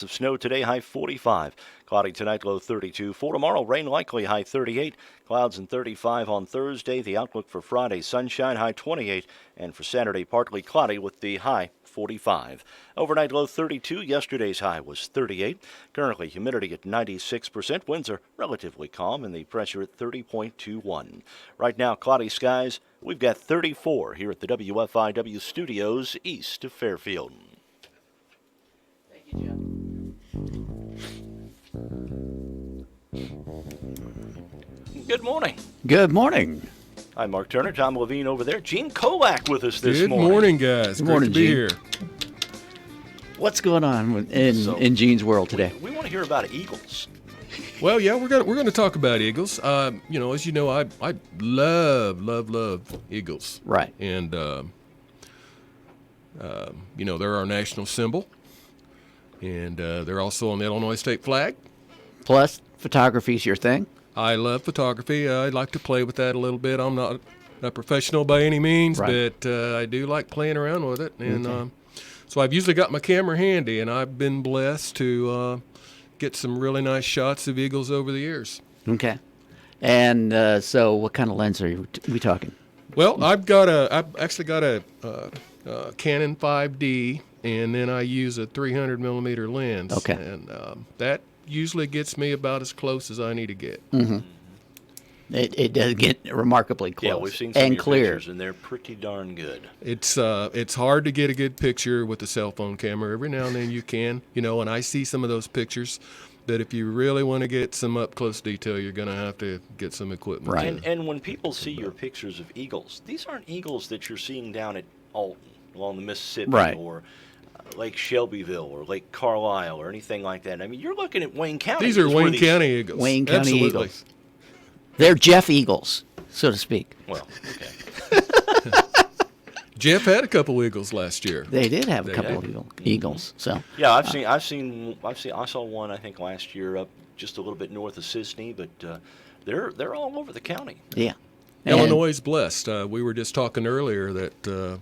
Of snow today, high 45. Cloudy tonight, low 32. For tomorrow, rain likely, high 38. Clouds and 35 on Thursday. The outlook for Friday, sunshine, high 28. And for Saturday, partly cloudy with the high 45. Overnight low 32. Yesterday's high was 38. Currently, humidity at 96%. Winds are relatively calm and the pressure at 30.21. Right now, cloudy skies. We've got 34 here at the WFIW studios east of Fairfield. Thank you, Jim. Good morning. Good morning. I'm Mark Turner, Tom Levine over there. Gene Kolak with us this morning. Good morning, guys. Good Great morning, to be Gene. here. What's going on in Gene's world today? We want to hear about Eagles. Well, yeah, we're gonna talk about Eagles. As you know, I love Eagles. Right. And they're our national symbol, and they're also on the Illinois state flag. Plus, photography's your thing? I love photography. I like to play with that a little bit. I'm not a professional by any means, Right. but I do like playing around with it. And Okay. so I've usually got my camera handy, and I've been blessed to get some really nice shots of Eagles over the years. Okay. And so what kind of lens are we talking? Well, I've actually got a Canon 5D, and then I use a 300 millimeter lens. Okay. And that usually gets me about as close as I need to get. It does get remarkably close. Yeah, we've seen some and of your clear. pictures, and they're pretty darn good. It's hard to get a good picture with a cell phone camera. Every now and then you can, and I see some of those pictures that if you really want to get some up close detail, you're going to have to get some equipment. Right. And when people see your pictures of eagles, these aren't eagles that you're seeing down at Alton along the Mississippi Right. or Lake Shelbyville or Lake Carlisle or anything like that. I mean, you're looking at Wayne County. These are is where Wayne County Eagles. Wayne County Absolutely. Eagles. They're Jeff Eagles, so to speak. Well, okay. Jeff had a couple Eagles last year. They did have a They couple did. of Eagles. So Yeah, I saw one I think last year up just a little bit north of Sisney, but they're all over the county. yeah. And- Illinois is blessed. We were just talking earlier that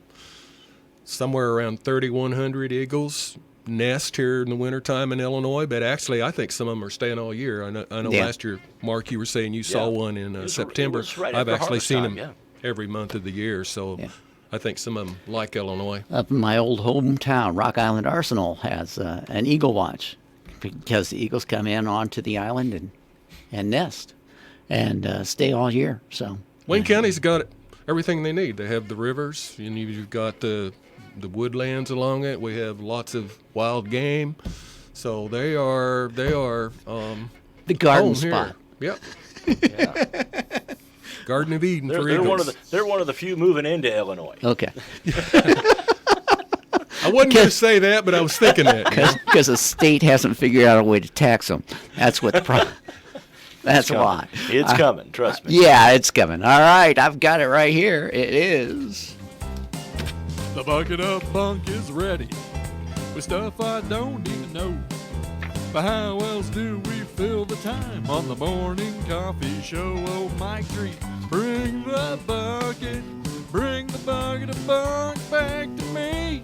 somewhere around 3,100 eagles nest here in the wintertime in Illinois, but actually I think some of them are staying all year. I know Yeah. last year, Mark, you were saying you saw Yeah. one in It September. was right I've after actually harvest seen time, them every month of the year, so Yeah. I think some of them like Illinois. Up in my old hometown, Rock Island Arsenal has an eagle watch because the eagles come in onto the island and nest and stay all year. So Wayne County's got everything they need. They have the rivers, and you've got the woodlands along it. We have lots of wild game, so they are the garden home here. spot. Yep, Yeah. Garden of Eden for They're Eagles. they're one of the few moving into Illinois. Okay, I wasn't going to say that, but I was thinking that. because the state hasn't figured out a way to tax them. That's what the problem. That's why. It's coming, trust me. Yeah, it's coming. All right, I've got it right here. It is. The bucket of bunk is ready with stuff I don't even know. But how else do we fill the time on the morning coffee show? Oh, Mike Treat, bring the bucket of bunk back to me.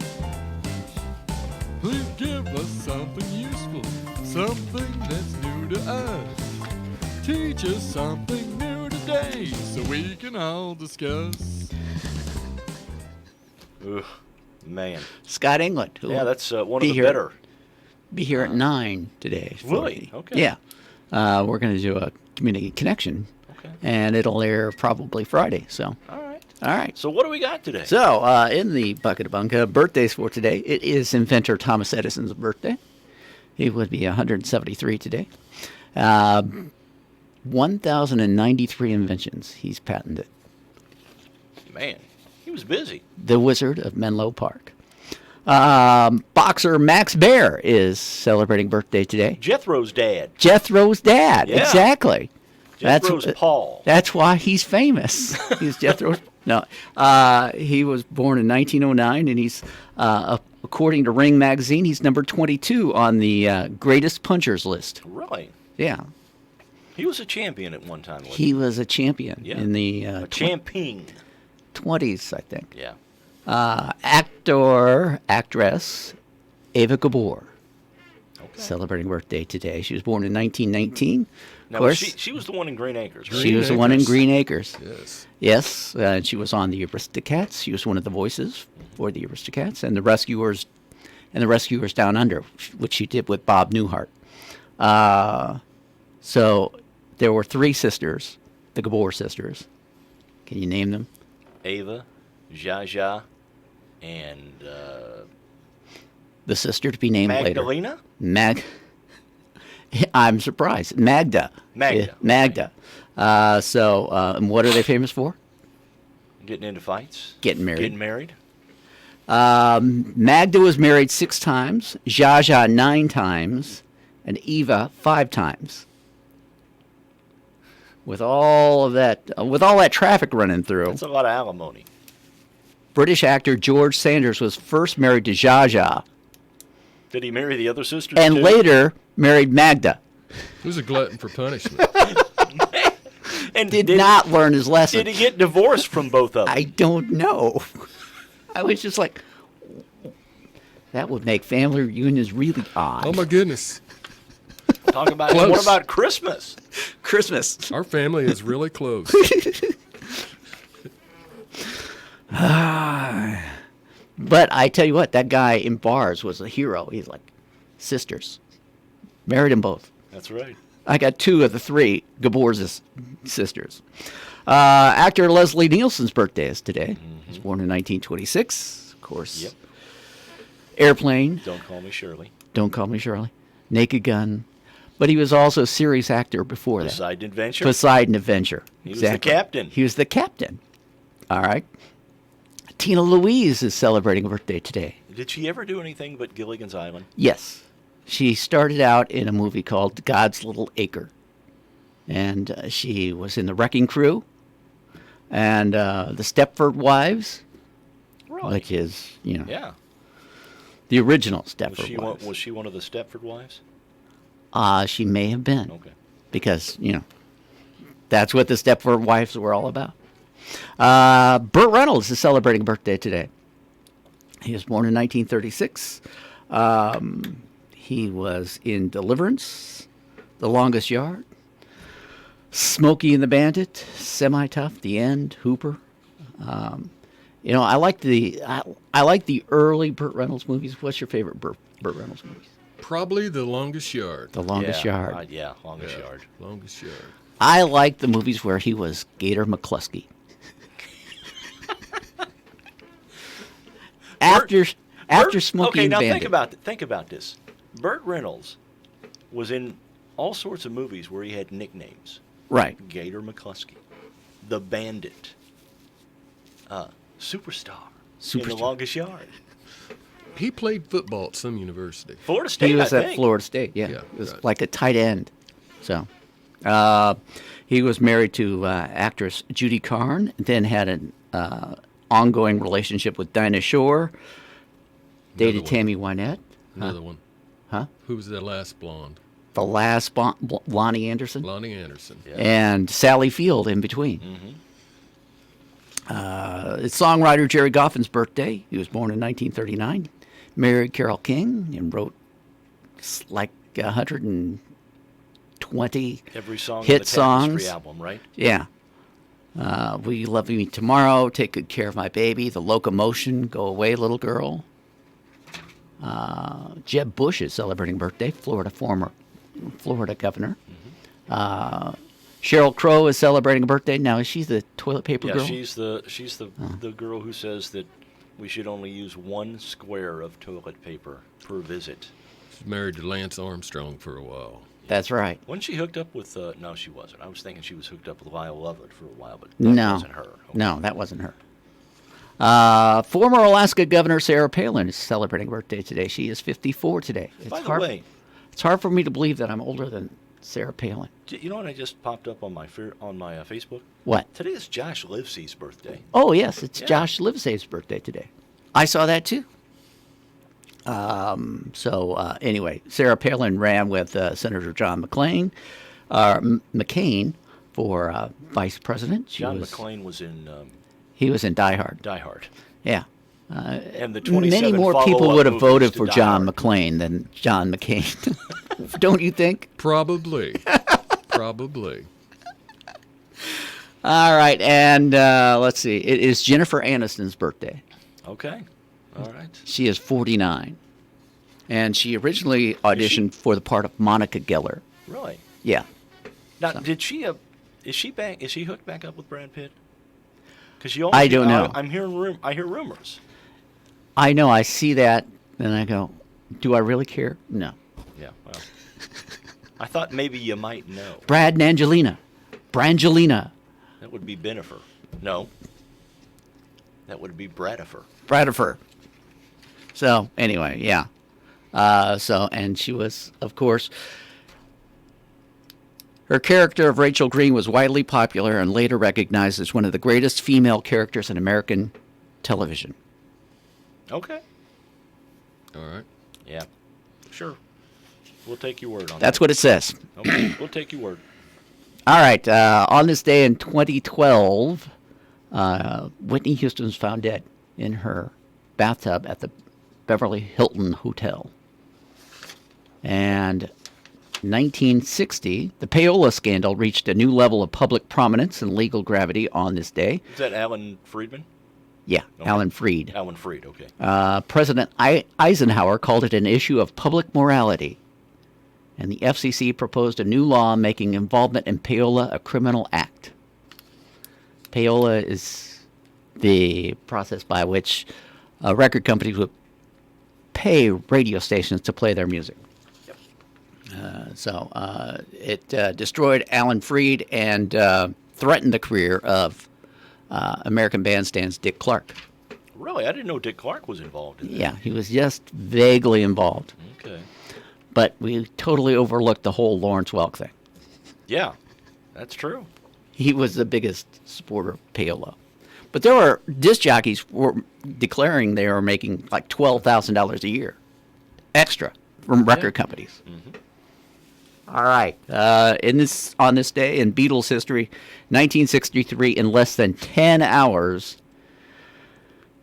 Please give us something useful, something that's new to us. Teach us something new today so we can all discuss. Ugh, man. Scott England. Who Yeah, that's one of be the here- better. be here at 9 today. for Really? the- Okay. Yeah. We're going to do a community connection, Okay. and it'll air probably Friday. So, All right. all right. So what do we got today? So, in the bucket of bunk, birthdays for today, it is inventor Thomas Edison's birthday. He would be 173 today. 1,093 inventions he's patented. Man, he was busy. The Wizard of Menlo Park. Boxer Max Baer is celebrating birthday today. Jethro's dad. Jethro's dad, Yeah. exactly. Jethro's Paul. That's why he's famous. He's Jethro's. No, he was born in 1909, and he's, according to Ring magazine, he's number 22 on the greatest punchers list. Really? Yeah, He was a champion at one time. Wasn't he was a champion Yeah. in the a champion. 20s, I think. Yeah. Actress, Ava Gabor. celebrating birthday today. She was born in 1919. Now, Of course, she was the one in Green Acres, right? she was the one in Green Acres. Yes. Yes, and she was on the Aristocats. She was one of the voices for the Aristocats and the Rescuers, Down Under, which she did with Bob Newhart. So there were 3 sisters, the Gabor sisters. Can you name them? Ava, Zsa, and The sister to be named Magdalena? later. I'm surprised. Magda. Magda. Yeah, Magda. And what are they famous for? Getting into fights? Getting married. Getting married? Magda was married 6 times, Zsa 9 times, and Eva 5 times. With all that traffic running through, That's a lot of alimony. British actor George Sanders was first married to Zsa Did he marry the other sisters and too? later married Magda. Who's a glutton for punishment? And Did not learn his lesson. Did he get divorced from both of them? I don't know. I was just like, that would make family reunions really odd. Oh my goodness. Talk about Close. what about Christmas? Christmas. Our family is really close. But I tell you what, that guy in bars was a hero. He's like, sisters. Married them both. That's right. I got 2 of the 3 Gabor's sisters. Actor Leslie Nielsen's birthday is today. He was born in 1926. Of course. Yep. Airplane. Don't call me Shirley. Don't Call Me Shirley. Naked Gun. But he was also a series actor before that. Poseidon Adventure. Poseidon Adventure. He was the captain. He was the captain. All right. Tina Louise is celebrating a birthday today. Did she ever do anything but Gilligan's Island? Yes. She started out in a movie called God's Little Acre. And she was in The Wrecking Crew and The Stepford Wives, Really? which is, Yeah. the original Was Stepford she Wives. was she one of the Stepford wives? She may have been. Okay. Because, that's what the Stepford Wives were all about. Burt Reynolds is celebrating a birthday today. He was born in 1936. He was in Deliverance, The Longest Yard, Smokey and the Bandit, Semi-Tough, The End, Hooper. I like the early Burt Reynolds movies. What's your favorite Burt Reynolds movies? Probably The Longest Yard. The Longest Yard. Longest Yard. Longest Yard. I like the movies where he was Gator McCluskey. After Smokey Okay, and now Bandit. think about this. Burt Reynolds was in all sorts of movies where he had nicknames. Right. Gator McCluskey, the Bandit, Superstar, in The Superstar. Longest Yard. He played football at some university. Florida State, He was I at think. Florida State, yeah. Yeah, It was right. like a tight end. So, he was married to actress Judy Carn, then had an ongoing relationship with Dinah Shore, dated one. Tammy Wynette, Another one. Huh? Who was the last blonde? the last Lonnie Anderson, Lonnie Anderson. Yeah. and Sally Field in between. It's songwriter Jerry Goffin's birthday. He was born in 1939, married Carole King, and wrote like 120 Every song hit on the Tapestry songs. album, right? Yeah. Will You Love Me Tomorrow? Take Good Care of My Baby. The Locomotion. Go Away, Little Girl. Jeb Bush is celebrating birthday. Former Florida governor. Sheryl Crow is celebrating a birthday. Now, is she the toilet paper Yeah, girl? she's the girl who says that we should only use 1 square of toilet paper per visit. She's married to Lance Armstrong for a while. That's right. Wasn't she hooked up with? No, she wasn't. I was thinking she was hooked up with Lyle Lovett for a while, but that No. wasn't her. Okay. No, that wasn't her. Former Alaska Governor Sarah Palin is celebrating a birthday today. She is 54 today. By the way, It's hard for me to believe that I'm older than Sarah Palin. you know what I just popped up on my Facebook? What? Today is Josh Livesey's birthday. Oh, yes, it's Yeah. Josh Livesey's birthday today. I saw that too. Anyway, Sarah Palin ran with Senator John McCain for vice president. John McClane was in He was in Die Hard. Die Hard. Yeah. And the 27 Many more people follow-up would have movies voted to for Die John Hard. McClane than John McCain. Don't you think? Probably. Probably. All right, and let's see. It is Jennifer Aniston's birthday. Okay. All right. She is 49. And she originally auditioned for the part of Monica Geller. Really? Yeah. Now, did she? Is she back? Is she hooked back up with Brad Pitt? Because you. Always I don't know. I'm hearing. I hear rumors. I know, I see that, and I go, do I really care? No. Yeah. Well, I thought maybe you might know. Brad and Angelina. Brangelina. That would be Benifer. No. That would be Bradifer. Bradifer. So, anyway, yeah. And she was, of course, her character of Rachel Green was widely popular and later recognized as one of the greatest female characters in American television. Okay. All right. Yeah. Sure. We'll take your word on That's that. what it says. Okay. We'll take your word. All right. On this day in 2012, Whitney Houston was found dead in her bathtub at the Beverly Hilton Hotel. And 1960, the payola scandal reached a new level of public prominence and legal gravity on this day. Is that Alan Friedman? Yeah, Okay. Alan Freed. Alan Freed. Okay. President Eisenhower called it an issue of public morality. And the FCC proposed a new law making involvement in payola a criminal act. Payola is the process by which record companies would pay radio stations to play their music. It destroyed Alan Freed and threatened the career of American Bandstand's Dick Clark. Really, I didn't know Dick Clark was involved in that. Yeah, he was just vaguely involved. Okay. But we totally overlooked the whole Lawrence Welk thing. Yeah, that's true. He was the biggest supporter of payola. But there were disc jockeys were declaring they were making like $12,000 a year extra from record companies. All right. On this day in Beatles history, 1963, in less than 10 hours,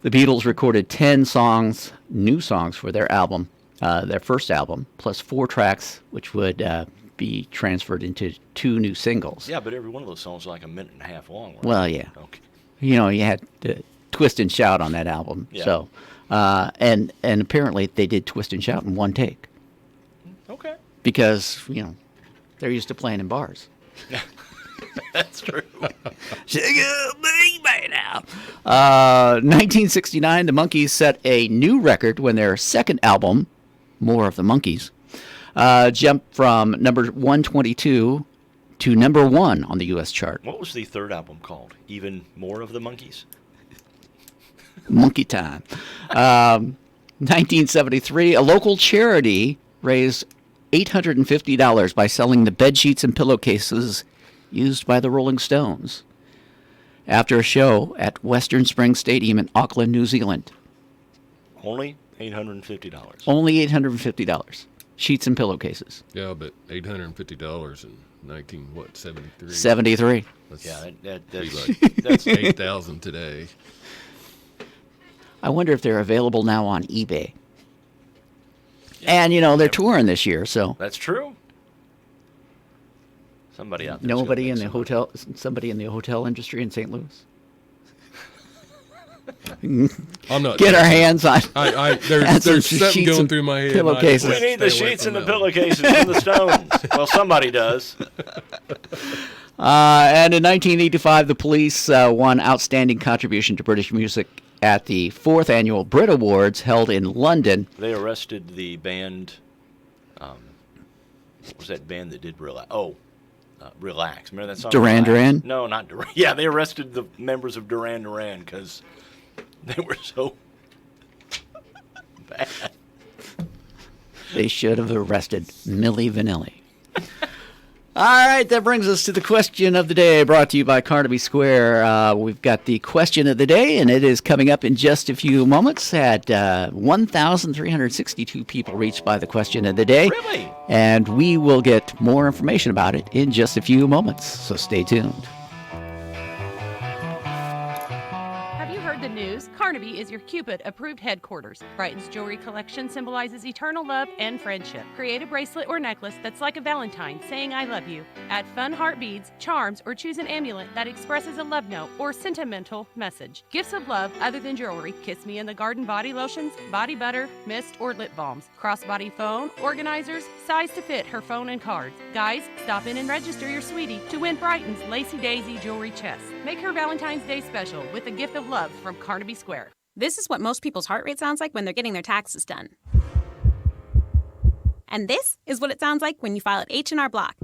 the Beatles recorded 10 songs, new songs for their album, their first album, plus 4 tracks, which would be transferred into 2 new singles. Yeah, but every one of those songs is like a minute and a half long. Right? Well, yeah. Okay. You know, you had Twist and Shout on that album. Yeah. So, and apparently they did Twist and Shout in one take Okay. because, you know, they're used to playing in bars. That's true. Shake it, baby, now. 1969, the Monkees set a new record when their second album, More of the Monkees, jumped from number 122 to number 1 on the U.S. chart. What was the third album called? Even More of the Monkees? Monkey Time. 1973, a local charity raised $850 by selling the bed sheets and pillowcases used by the Rolling Stones after a show at Western Springs Stadium in Auckland, New Zealand. Only $850. Only $850. Sheets and pillowcases. Yeah, but $850 in 73? 73. That's Yeah, be that's like that's 8,000 today. I wonder if they're available now on eBay. And, you know, they're touring this year, so that's true. Somebody out there. somebody in the hotel industry in St. Louis. I'm not. Get our hands on. There's some something sheets going and through my head. pillowcases. We need the sheets and the pillowcases from the Stones. Well, somebody does. And in 1985, the Police won Outstanding Contribution to British Music at the 4th Annual Brit Awards held in London. They arrested the band. What was that band that did Relax? Relax. Remember that song? Duran Relax? Duran? No, not Duran. Yeah, they arrested the members of Duran Duran because they were so bad. They should have arrested Milli Vanilli. All right, that brings us to the question of the day, brought to you by Carnaby Square. We've got the question of the day, and it is coming up in just a few moments. At 1,362 people reached by the question of the day. Really? And we will get more information about it in just a few moments, so stay tuned. Have you heard the news? Car Carnaby is your Cupid-approved headquarters. Brighton's jewelry collection symbolizes eternal love and friendship. Create a bracelet or necklace that's like a Valentine saying I love you. Add fun heart beads, charms, or choose an amulet that expresses a love note or sentimental message. Gifts of love other than jewelry. Kiss Me in the Garden body lotions, body butter, mist, or lip balms. Crossbody phone, organizers, size to fit her phone and cards. Guys, stop in and register your sweetie to win Brighton's Lacy Daisy jewelry chest. Make her Valentine's Day special with a gift of love from Carnaby Square. This is what most people's heart rate sounds like when they're getting their taxes done. And this is what it sounds like when you file at H&R Block.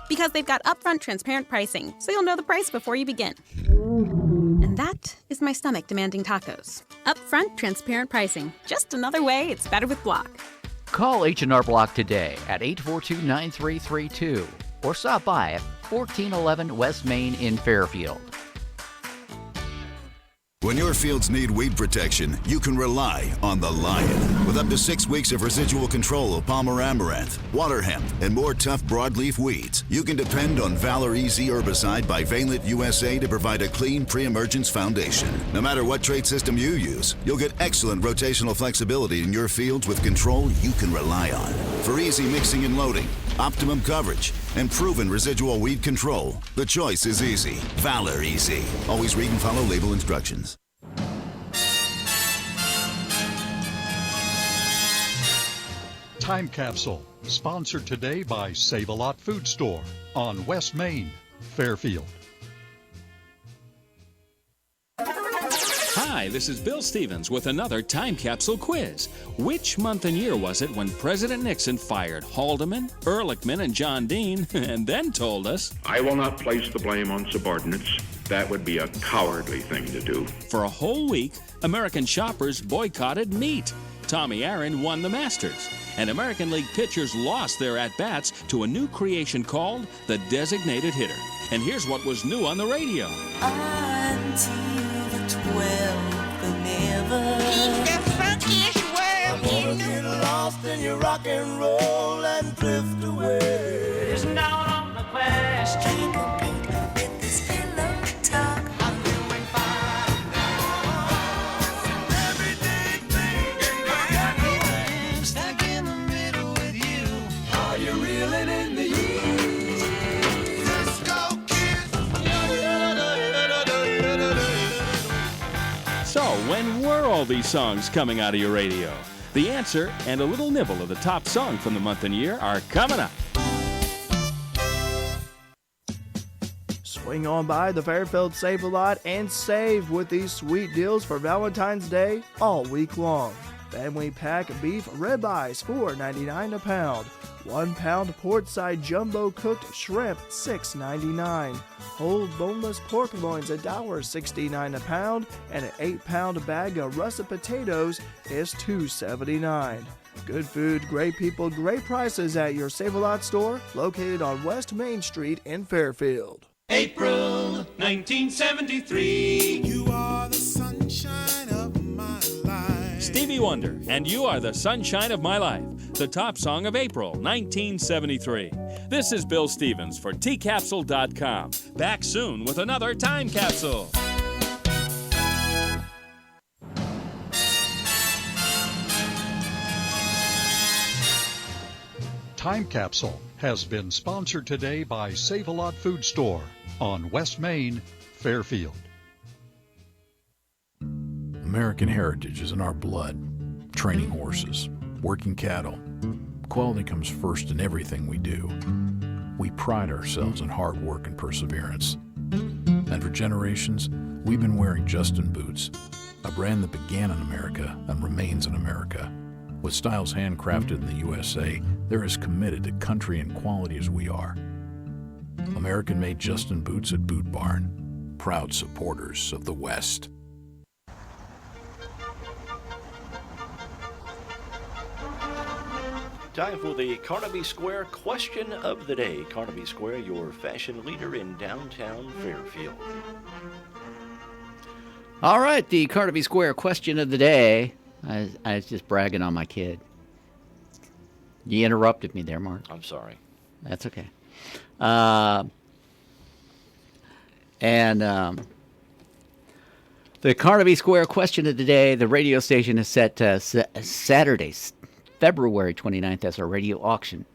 Because they've got upfront transparent pricing, so you'll know the price before you begin. And that is my stomach demanding tacos. Upfront transparent pricing. Just another way it's better with Block. Call H&R Block today at 842-9332 or stop by at 1411 West Main in Fairfield. When your fields need weed protection, you can rely on the Lion. With up to 6 weeks of residual control of Palmer amaranth, water hemp, and more tough broadleaf weeds, you can depend on Valor EZ herbicide by Valent USA to provide a clean pre-emergence foundation. No matter what trait system you use, you'll get excellent rotational flexibility in your fields with control you can rely on. For easy mixing and loading, optimum coverage, and proven residual weed control, the choice is easy. Valor EZ. Always read and follow label instructions. Time Capsule, sponsored today by Save-A-Lot Food Store on West Main, Fairfield. Hi, this is Bill Stevens with another Time Capsule quiz. Which month and year was it when President Nixon fired Haldeman, Ehrlichman, and John Dean, and then told us, I will not place the blame on subordinates. That would be a cowardly thing to do. For a whole week, American shoppers boycotted meat. Tommy Aaron won the Masters, and American League pitchers lost their at-bats to a new creation called the designated hitter. And here's what was new on the radio. Until the 12th of never. Keep the funkiest world in get lost in your rock and roll and drift away. There's no on the question. Keep a paper with this pillow talk. I'm doing fine now. Everyday thing stuck in the middle with you. Are you reeling in the years? Let's go, kids. So, when were all these songs coming out of your radio? The answer and a little nibble of the top song from the month and year are coming up. Swing on by the Fairfield Save-A-Lot and save with these sweet deals for Valentine's Day all week long. Family pack beef ribeyes, $4.99 a pound. 1 pound portside jumbo cooked shrimp, $6.99. Whole boneless pork loins, $1.69 a pound, and an 8-pound bag of russet potatoes is $2.79. Good food, great people, great prices at your Save-A-Lot store, located on West Main Street in Fairfield. April 1973. You are the sunshine of my life. Stevie Wonder, and You Are the Sunshine of My Life, the top song of April 1973. This is Bill Stevens for tcapsule.com. Back soon with another Time Capsule. Time Capsule has been sponsored today by Save-A-Lot Food Store on West Main, Fairfield. American heritage is in our blood. Training horses, working cattle. Quality comes first in everything we do. We pride ourselves in hard work and perseverance. And for generations, we've been wearing Justin boots, a brand that began in America and remains in America. With styles handcrafted in the USA, they're as committed to country and quality as we are. American-made Justin boots at Boot Barn, proud supporters of the West. Time for the Carnaby Square question of the day. Carnaby Square, your fashion leader in downtown Fairfield. All right, the Carnaby Square question of the day. I was just bragging on my kid. You interrupted me there, Mark. I'm sorry. That's okay. The Carnaby Square question of the day, the radio station is set Saturday, February 29th as our radio auction.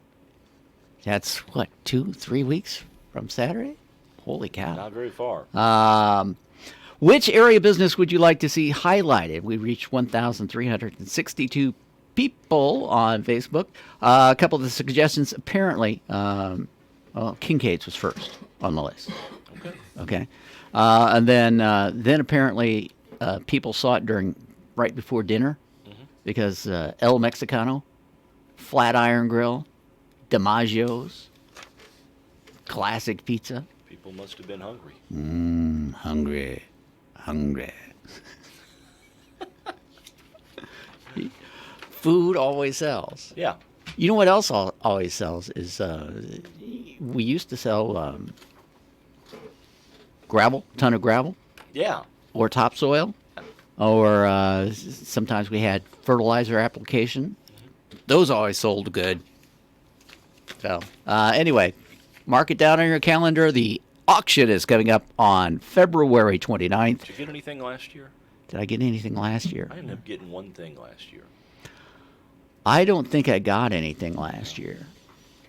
That's, what, 2-3 weeks from Saturday? Holy cow. Not very far. Which area business would you like to see highlighted? We reached 1,362 people on Facebook. A couple of the suggestions, apparently, Kincaid's was first on the list. Okay. And then apparently people saw it right before dinner because El Mexicano, Flatiron Grill, DiMaggio's, classic pizza. People must have been hungry. Hungry. Food always sells. Yeah. You know what else always sells is we used to sell ton of gravel. Yeah. Or topsoil. Or sometimes we had fertilizer application. Those always sold good. So anyway, mark it down on your calendar. The auction is coming up on February 29th. Did you get anything last year? Did I get anything last year? I ended up getting one thing last year. I don't think I got anything last year.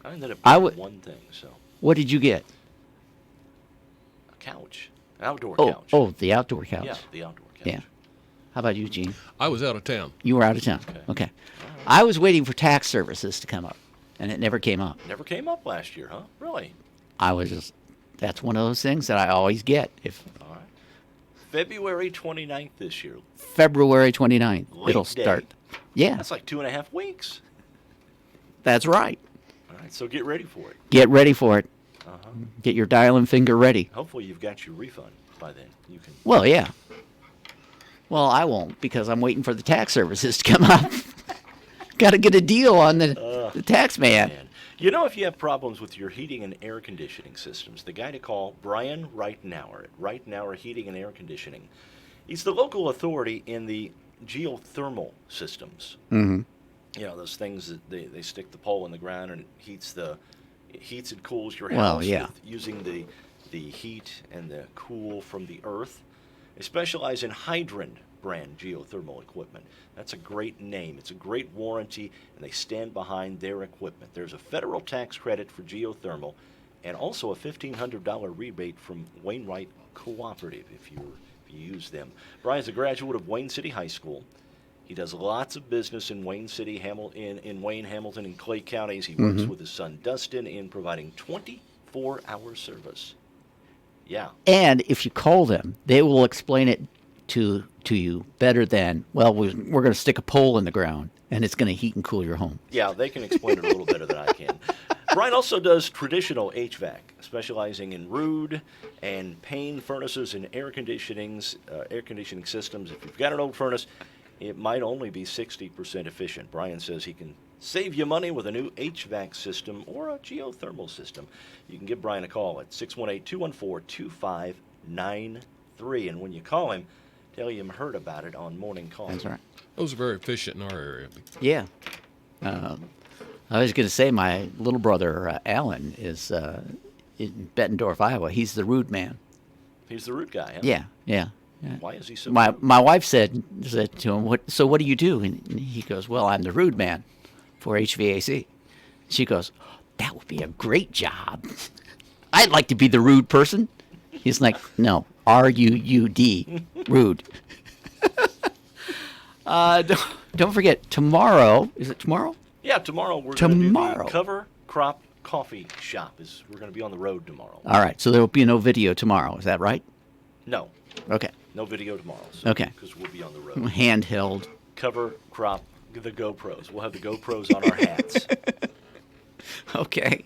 I ended up getting one thing. So. What did you get? A couch. Outdoor couch. Oh, the outdoor couch. Yeah, the outdoor couch. Yeah. How about you, Gene? I was out of town. You were out of town. Okay. I was waiting for tax services to come up, and it never came up. Never came up last year, huh? Really? That's one of those things that I always get. All right. February 29th this year. February 29th. It'll day. start. Yeah. That's like 2.5 weeks. That's right. All right, so get ready for it. Get ready for it. Get your dialing finger ready. Hopefully you've got your refund by then. You can. Well, yeah. Well, I won't because I'm waiting for the tax services to come up. Got to get a deal on the tax man. You know, if you have problems with your heating and air conditioning systems, the guy to call, Brian Reitenauer at Reitenauer Heating and Air Conditioning. He's the local authority in the geothermal systems. Mm-hmm. You know, those things that they stick the pole in the ground and it heats and cools your house Well, yeah. using the heat and the cool from the earth. They specialize in Hydrant brand geothermal equipment. That's a great name. It's a great warranty, and they stand behind their equipment. There's a federal tax credit for geothermal and also a $1,500 rebate from Wainwright Cooperative if you use them. Brian's a graduate of Wayne City High School. He does lots of business in Wayne City, in Wayne, Hamilton, and Clay counties. He works with his son Dustin in providing 24-hour service. Yeah. And if you call them, they will explain it to you better than, well, we're going to stick a pole in the ground, and it's going to heat and cool your home. Yeah, they can explain it a little better than I can. Brian also does traditional HVAC, specializing in Ruud and Payne furnaces and air conditioning systems. If you've got an old furnace, it might only be 60% efficient. Brian says he can save you money with a new HVAC system or a geothermal system. You can give Brian a call at 618-214-2593. And when you call him, tell him you heard about it on Morning Call. That's right. Those are very efficient in our area. Yeah. I was going to say my little brother, Alan, is in Bettendorf, Iowa. He's the Ruud man. He's the Ruud guy, huh? Yeah. Why is he so My rude? wife said to him, what do you do? And he goes, well, I'm the Ruud man for HVAC. She goes, that would be a great job. I'd like to be the Ruud person. He's like, no, R-U-U-D, Ruud. Don't forget, tomorrow, is it tomorrow? Yeah, tomorrow we're going to do the Cover Crop Coffee Shop. We're going to be on the road tomorrow. All right, so there will be no video tomorrow. Is that right? No. Okay. No video tomorrow. So, Okay. Because we'll be on the road. Handheld. Cover Crop, the GoPros. We'll have the GoPros on our hats. Okay.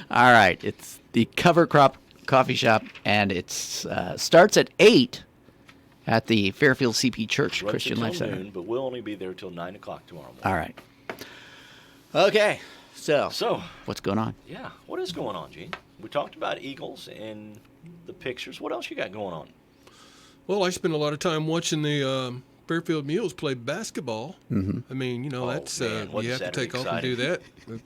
All right. It's the Cover Crop Coffee Shop, and it starts at 8 at the Fairfield CP Church Runs Christian until Life Center. noon, but we'll only be there till 9 o'clock tomorrow morning. All right. Okay. So, what's going on? Yeah. What is going on, Gene? We talked about Eagles and the pictures. What else you got going on? Well, I spend a lot of time watching the Fairfield Mules play basketball. Mm-hmm. I mean, that's man, you have to Saturday take off and do that a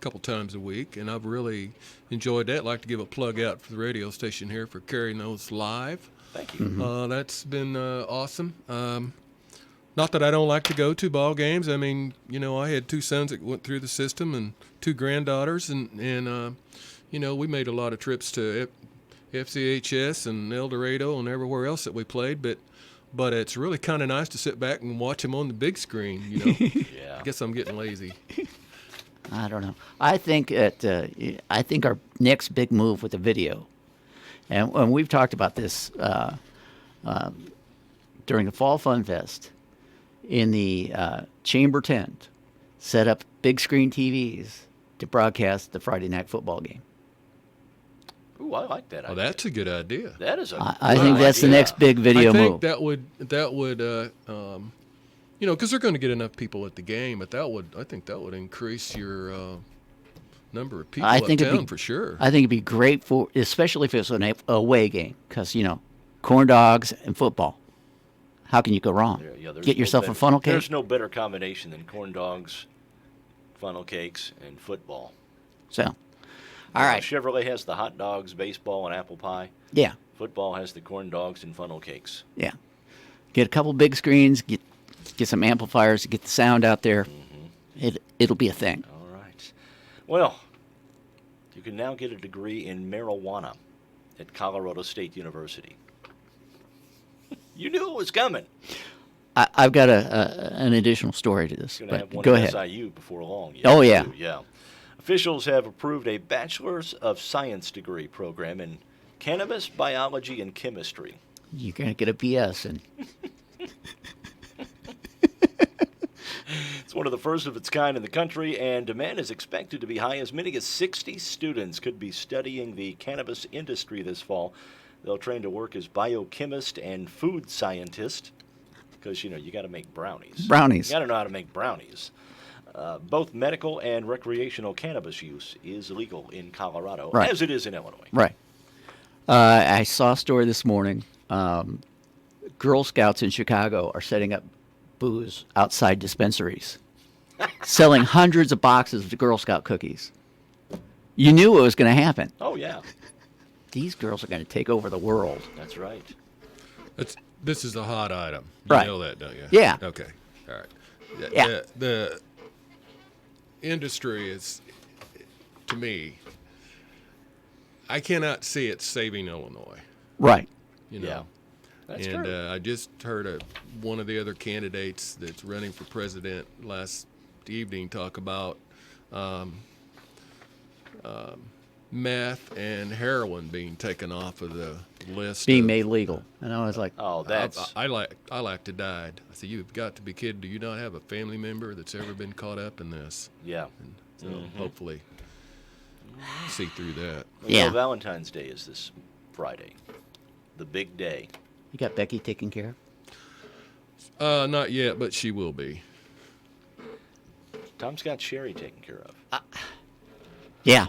couple times a week, and I've really enjoyed that. I'd like to give a plug out for the radio station here for carrying those live. Thank you. That's been awesome. Not that I don't like to go to ball games. I mean, I had 2 sons that went through the system and 2 granddaughters, and we made a lot of trips to FCHS and El Dorado and everywhere else that we played. But it's really kind of nice to sit back and watch them on the big screen. Yeah. I guess I'm getting lazy. I don't know. I think our next big move with the video, and we've talked about this during the Fall Fun Fest, in the chamber tent, set up big screen TVs to broadcast the Friday night football game. Ooh, I like that idea. Oh, that's a good idea. That is a I good think that's the idea. next big video I think move. that would because they're going to get enough people at the game, but I think that would increase your number of people uptown for sure. I think it'd be great especially if it's an away game, because corn dogs and football. How can you go wrong? There's Get yourself no a funnel cake. There's no better combination than corn dogs, funnel cakes, and football. So, all right. Chevrolet has the hot dogs, baseball, and apple pie. Yeah. Football has the corn dogs and funnel cakes. Yeah. Get a couple big screens. Get some amplifiers to get the sound out there. It'll be a thing. All right. Well, you can now get a degree in marijuana at Colorado State University. You knew it was coming. I've got an additional story to this. Going to have But one go at ahead. SIU before long. Oh, yeah. Yeah. Officials have approved a Bachelor's of Science degree program in cannabis, biology, and chemistry. You're going to get a BS. And It's one of the first of its kind in the country, and demand is expected to be high. As many as 60 students could be studying the cannabis industry this fall. They'll train to work as biochemist and food scientist, because, you got to make brownies. Brownies. You got to know how to make brownies. Both medical and recreational cannabis use is legal in Colorado, Right. as it is in Illinois. Right. I saw a story this morning. Girl Scouts in Chicago are setting up booze outside dispensaries, selling hundreds of boxes of Girl Scout cookies. You knew it was going to happen. Oh, yeah. These girls are going to take over the world. That's right. This is a hot item. You Right. know that, don't you? Yeah. Okay. All right. Yeah. The industry is, to me, I cannot see it saving Illinois. Right. Yeah. That's and true. I just heard one of the other candidates that's running for president last evening talk about meth and heroin being taken off of the list. Being made legal. And I was like, oh, that's... I like to die. I said, you've got to be kidding. Do you not have a family member that's ever been caught up in this? Yeah. And so hopefully see through that. Yeah. Valentine's Day is this Friday. The big day. you got Becky taken care of? Not yet, but she will be. Tom's got Sherry taken care of. Yeah.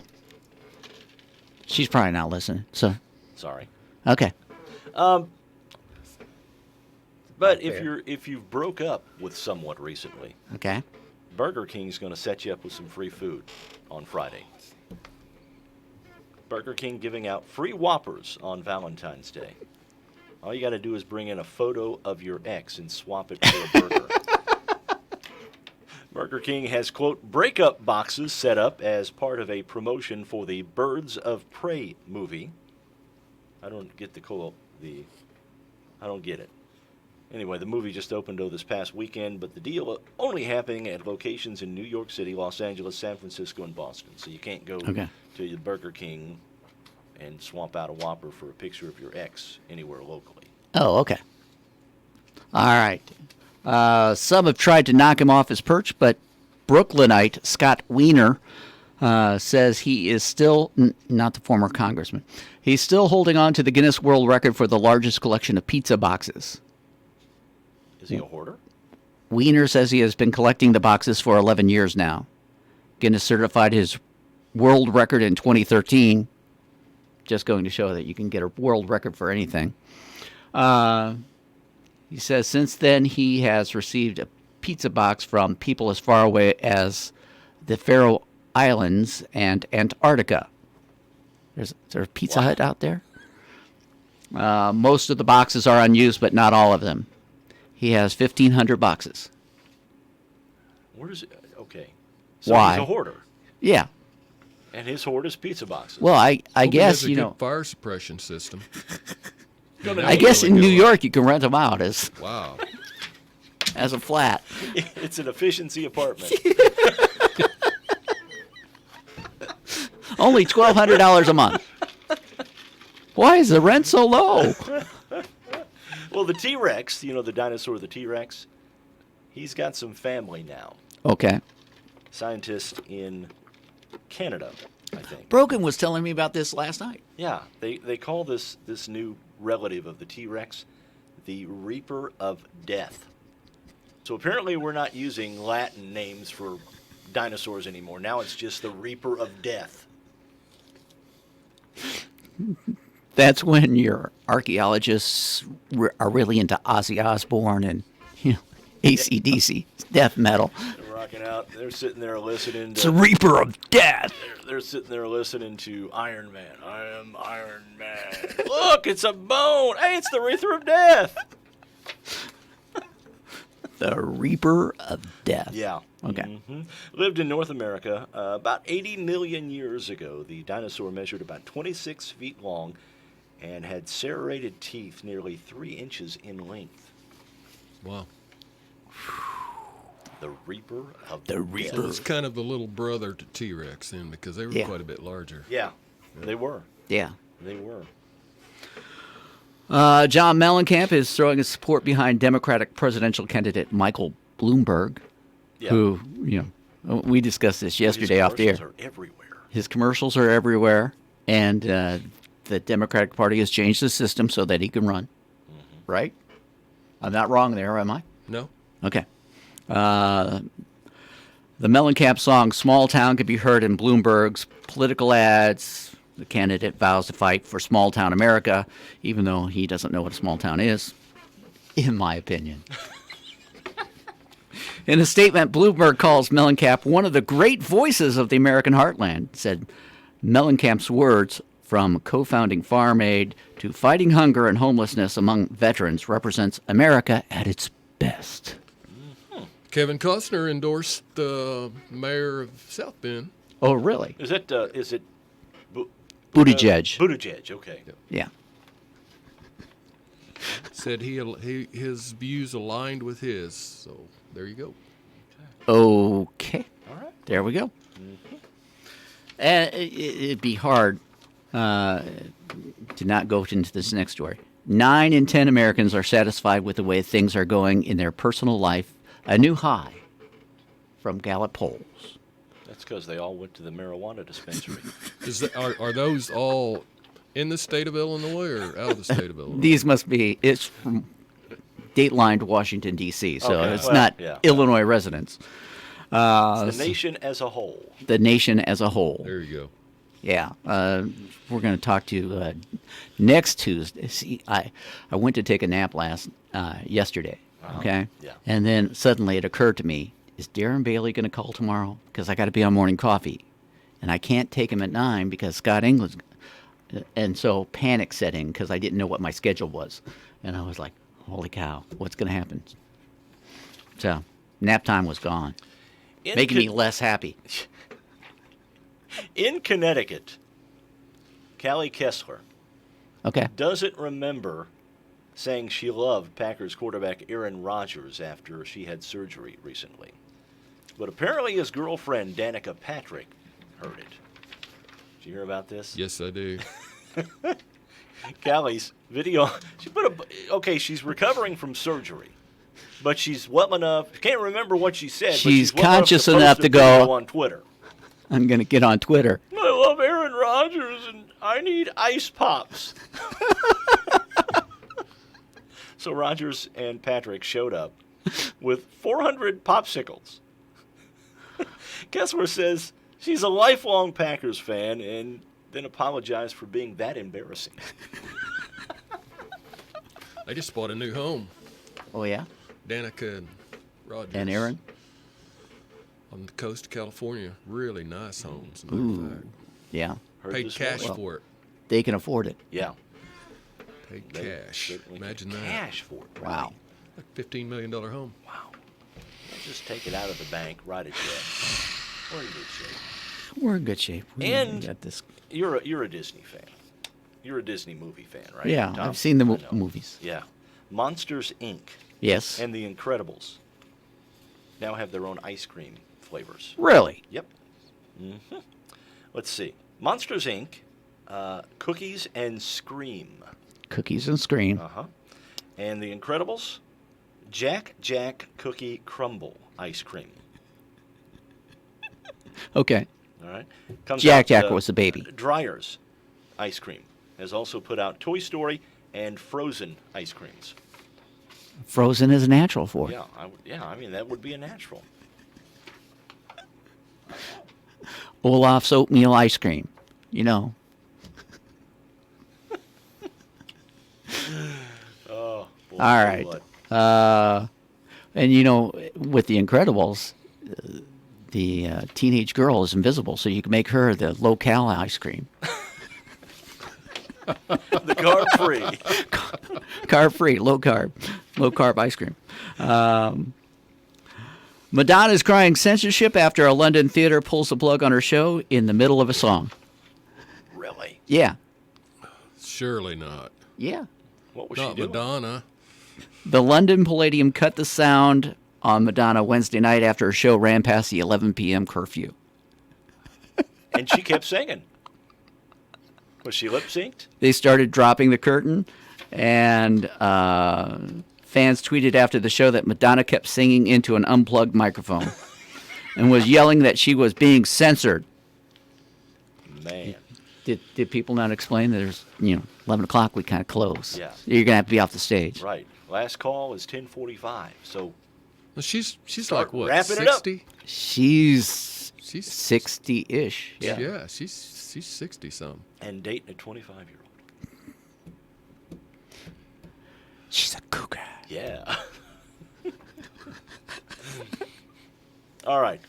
She's probably not listening. So, Sorry. okay. But if you've broke up with someone recently, Okay. Burger King's going to set you up with some free food on Friday. Burger King giving out free Whoppers on Valentine's Day. All you got to do is bring in a photo of your ex and swap it for a burger. Burger King has, quote, breakup boxes set up as part of a promotion for the Birds of Prey movie. I don't get I don't get it. Anyway, the movie just opened this past weekend, but the deal only happening at locations in New York City, Los Angeles, San Francisco, and Boston. So you can't go to the Burger King and swap out a Whopper for a picture of your ex anywhere locally. Oh, okay. All right. Some have tried to knock him off his perch, but Brooklynite Scott Wiener says he is still, not the former congressman, he's still holding on to the Guinness World Record for the largest collection of pizza boxes. Is he a hoarder? Wiener says he has been collecting the boxes for 11 years now. Guinness certified his world record in 2013, just going to show that you can get a world record for anything. He says since then he has received a pizza box from people as far away as the Faroe Islands and Antarctica. Is there a Pizza Hut out there? Most of the boxes are unused, but not all of them. He has 1,500 boxes. Where does it? Okay. So Why? He's a hoarder. Yeah. And his hoard is pizza boxes. Well, I Hope he guess, has a you good know, fire suppression system. I guess in New York you can rent them out as Wow. as a flat. It's an efficiency apartment. Only $1,200 a month. Why is the rent so low? Well, the T-Rex, you know, the dinosaur, the T-Rex, he's got some family now. Okay. Scientists in Canada, I think. Brogan was telling me about this last night. Yeah, they call this new relative of the T-Rex the Reaper of Death. So apparently we're not using Latin names for dinosaurs anymore. Now it's just the Reaper of Death. That's when your archaeologists are really into Ozzy Osbourne and, you know, AC/DC, death metal. They're rocking out. They're sitting there listening to... It's a Reaper of Death. They're sitting there listening to Iron Man. I am Iron Man. Look, it's a bone. Hey, it's the Reaper of Death. The Reaper of Death. Yeah. Okay. Mm-hmm. Lived in North America about 80 million years ago. The dinosaur measured about 26 feet long and had serrated teeth nearly 3 inches in length. Wow. The Reaper of the Death. Reaper. So it's kind of the little brother to T-Rex then, because they were Yeah. quite a bit larger. Yeah, they were. Yeah. They were. John Mellencamp is throwing his support behind Democratic presidential candidate Michael Bloomberg, who, you know, we discussed this yesterday off the air. His commercials are everywhere. His commercials are everywhere, and the Democratic Party has changed the system so that he can run. Right? I'm not wrong there, am I? No. Okay. The Mellencamp song "Small Town" could be heard in Bloomberg's political ads. The candidate vows to fight for small town America, even though he doesn't know what a small town is, in my opinion. In a statement, Bloomberg calls Mellencamp one of the great voices of the American heartland. Said Mellencamp's words, from co-founding Farm Aid to fighting hunger and homelessness among veterans, represents America at its best. Kevin Costner endorsed the mayor of South Bend. Oh, really? Is it Buttigieg. Buttigieg, okay. Yeah. Said his views aligned with his. So there you go. Okay. All right. There we go. It'd be hard to not go into this next story. 9 in 10 Americans are satisfied with the way things are going in their personal life, a new high from Gallup polls. That's because they all went to the marijuana dispensary. Are those all in the state of Illinois or out of the state of Illinois? These must be, it's from Dateline to Washington, D.C., so Okay, it's well, not yeah. Illinois residents. It's the nation as a whole. The nation as a whole. There you go. Yeah. We're going to talk to next Tuesday. See, I went to take a nap yesterday, okay? Yeah. And then suddenly it occurred to me, is Darren Bailey going to call tomorrow? Because I got to be on morning coffee. And I can't take him at 9 because Scott England's... And so panic set in because I didn't know what my schedule was. And I was like, holy cow, what's going to happen? So nap time was gone, making me less happy. In Connecticut, Callie Kessler Okay. doesn't remember saying she loved Packers quarterback Aaron Rodgers after she had surgery recently. But apparently his girlfriend, Danica Patrick, heard it. Did you hear about this? Yes, I do. Callie's video, she's recovering from surgery. But she's well enough, can't remember what she said, She's but she's well conscious enough enough post to a video go, on Twitter. I'm going to get on Twitter. I love Aaron Rodgers and I need ice pops. So Rodgers and Patrick showed up with 400 popsicles. Kessler says she's a lifelong Packers fan and then apologized for being that embarrassing. I just bought a new home. Oh, yeah? Danica and Rodgers. And Aaron? On the coast of California. Really nice homes. Ooh. Yeah. Heard Paid this cash morning. for it. They can afford it. Yeah. Paid They cash. certainly Imagine paid that. cash for it. Wow. Like $15 million home. Wow. Let's just take it out of the bank, write a check. We're in good shape. We're in good shape. We And got this. You're a Disney fan. You're a Disney movie fan, right? Yeah, Tom? I've seen the I know. movies. Yeah. Monsters, Inc. Yes. and The Incredibles now have their own ice cream flavors. Really? Yep. Let's see. Monsters, Inc., Cookies and Scream. Cookies and Scream. Uh-huh. And The Incredibles, Jack Cookie Crumble ice cream. Okay. All right. Comes Jack out, was the baby. Dreyer's ice cream has also put out Toy Story and Frozen ice creams. Frozen is natural for it. Yeah, I mean, that would be a natural. Olaf's oatmeal ice cream. You know. Oh, boy, All right. And you know, with The Incredibles, the teenage girl is invisible, so you can make her the low-cal ice cream. The carb-free. Carb-free, low carb ice cream. Madonna's crying censorship after a London theater pulls the plug on her show in the middle of a song. Really? Yeah. Surely not. Yeah. What was Not she doing? Madonna. The London Palladium cut the sound on Madonna Wednesday night after her show ran past the 11 p.m. curfew. And she kept singing. Was she lip-synced? They started dropping the curtain, and fans tweeted after the show that Madonna kept singing into an unplugged microphone and was yelling that she was being censored. Man. Did people not explain that there's, 11 o'clock we kind of close? Yeah. You're going to have to be off the stage. Right. Last call is 10:45. So Well, she's start like what? wrapping it up. 60? She's She's 60-ish. Yeah. Yeah, she's 60 some. And dating a 25-year-old. She's a cougar. Yeah. All right.